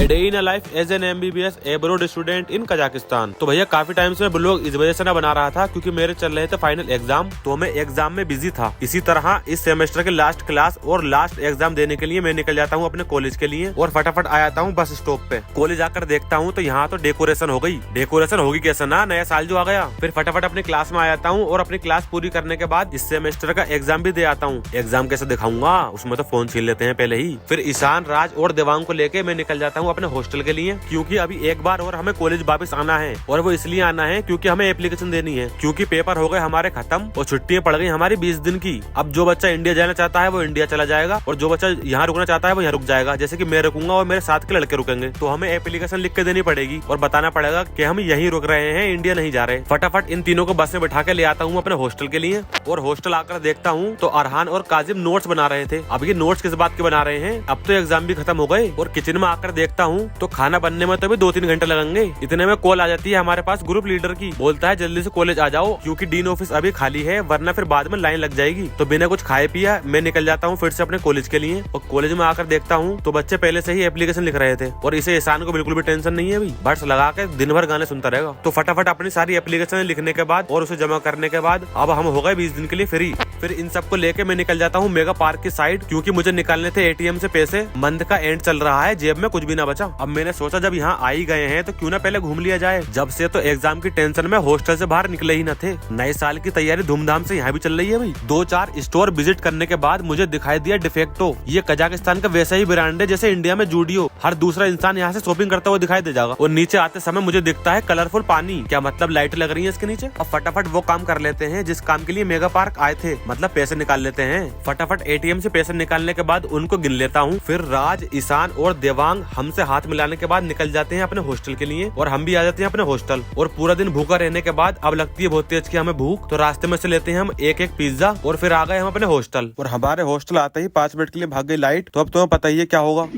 A day in a life as an MBBS abroad student in Kazakhstan. तो भैया काफी time से मैं ब्लॉग इस वजह से ना बना रहा था क्योंकि मेरे चल रहे थे फाइनल एग्जाम, तो मैं एग्जाम में बिजी था। इसी तरह इस सेमेस्टर के लास्ट क्लास और लास्ट एग्जाम देने के लिए मैं निकल जाता हूँ अपने कॉलेज के लिए और फटाफट आ जाता हूँ बस स्टॉप पे। कॉलेज आकर देखता हूँ तो यहाँ तो डेकोरेशन हो गई। डेकोरेशन होगी कैसे ना, नया साल जो आ गया। फिर फटाफट अपनी क्लास में आ जाता हूँ और अपनी क्लास पूरी करने के बाद इस सेमेस्टर का एग्जाम भी दे आता हूँ। एग्जाम कैसे दिखाऊंगा, उसमें तो फोन छीन लेते हैं पहले ही। फिर ईशान, राज और देवांग को लेके मैं निकल जाता हूँ अपने हॉस्टल के लिए, क्योंकि अभी एक बार और हमें कॉलेज वापस आना है। और वो इसलिए आना है क्योंकि हमें एप्लीकेशन देनी है, क्योंकि पेपर हो गए हमारे खत्म और छुट्टियां पड़ गई हमारी 20 दिन की। अब जो बच्चा इंडिया जाना चाहता है वो इंडिया चला जाएगा और जो बच्चा यहाँ रुकना चाहता है वो यहाँ रुक जाएगा। जैसे कि मैं रुकूंगा और मेरे साथ के लड़के रुकेंगे, तो हमें एप्लीकेशन लिख के देनी पड़ेगी और बताना पड़ेगा कि हम यहीं रुक रहे हैं, इंडिया नहीं जा रहे। फटाफट इन तीनों को बस में बैठा के ले आता हूँ अपने हॉस्टल के लिए। और हॉस्टल आकर देखता हूँ तो अरहान और काजिम नोट्स बना रहे थे। अब ये नोट्स किस बात के बना रहे हैं, अब तो एग्जाम भी खत्म हो गए। और किचन में आकर देखता हूँ तो खाना बनने में तो भी 2-3 घंटे लगेंगे। इतने में कॉल आ जाती है हमारे पास ग्रुप लीडर की, बोलता है जल्दी से कॉलेज आ जाओ क्योंकि डीन ऑफिस अभी खाली है, वरना फिर बाद में लाइन लग जाएगी। तो बिना कुछ खाए पिया मैं निकल जाता हूँ फिर से अपने कॉलेज के लिए। और कॉलेज में आकर देखता हूँ तो बच्चे पहले से ही एप्लीकेशन लिख रहे थे और इसे ईशान को बिल्कुल भी टेंशन नहीं है, अभी बड्स लगा के दिन भर गाने सुनता रहेगा। तो फटाफट अपनी सारी एप्लीकेशन लिखने के बाद और उसे जमा करने के बाद अब हम हो गए 20 दिन के लिए फ्री। फिर इन सबको लेके मैं निकल जाता हूँ मेगा पार्क की साइड, क्योंकि मुझे निकालने थे एटीएम से पैसे। मंथ का एंड चल रहा है, जेब में कुछ भी ना बचा। अब मैंने सोचा जब यहाँ आ ही गए हैं तो क्यों ना पहले घूम लिया जाए। जब से तो एग्जाम की टेंशन में हॉस्टल से बाहर निकले ही न थे। नए साल की तैयारी धूमधाम से यहाँ भी चल रही है भाई। 2-4 स्टोर विजिट करने के बाद मुझे दिखाई दिया डिफेक्टो। ये कजाकिस्तान का वैसा ही ब्रांड है जैसे इंडिया में जूडियो। हर दूसरा इंसान यहाँ से शॉपिंग करता हुआ दिखाई दे जाएगा। और नीचे आते समय मुझे दिखता है कलरफुल पानी, क्या मतलब लाइट लग रही है इसके नीचे। अब फटाफट वो काम कर लेते हैं जिस काम के लिए मेगा पार्क आए थे, मतलब पैसे निकाल लेते हैं। फटाफट एटीएम से पैसे निकालने के बाद उनको गिन लेता हूँ। फिर राज, ईशान और देवांग हमसे हाथ मिलाने के बाद निकल जाते हैं अपने हॉस्टल के लिए और हम भी आ जाते हैं अपने हॉस्टल। और पूरा दिन भूखा रहने के बाद अब लगती है बहुत तेज की हमें भूख, तो रास्ते में से लेते हैं हम एक पिज्जा और फिर आ गए हम अपने हॉस्टल। और हमारे हॉस्टल आते ही 5 मिनट के लिए भाग गई लाइट, तो अब तुम्हें पता ही है क्या होगा।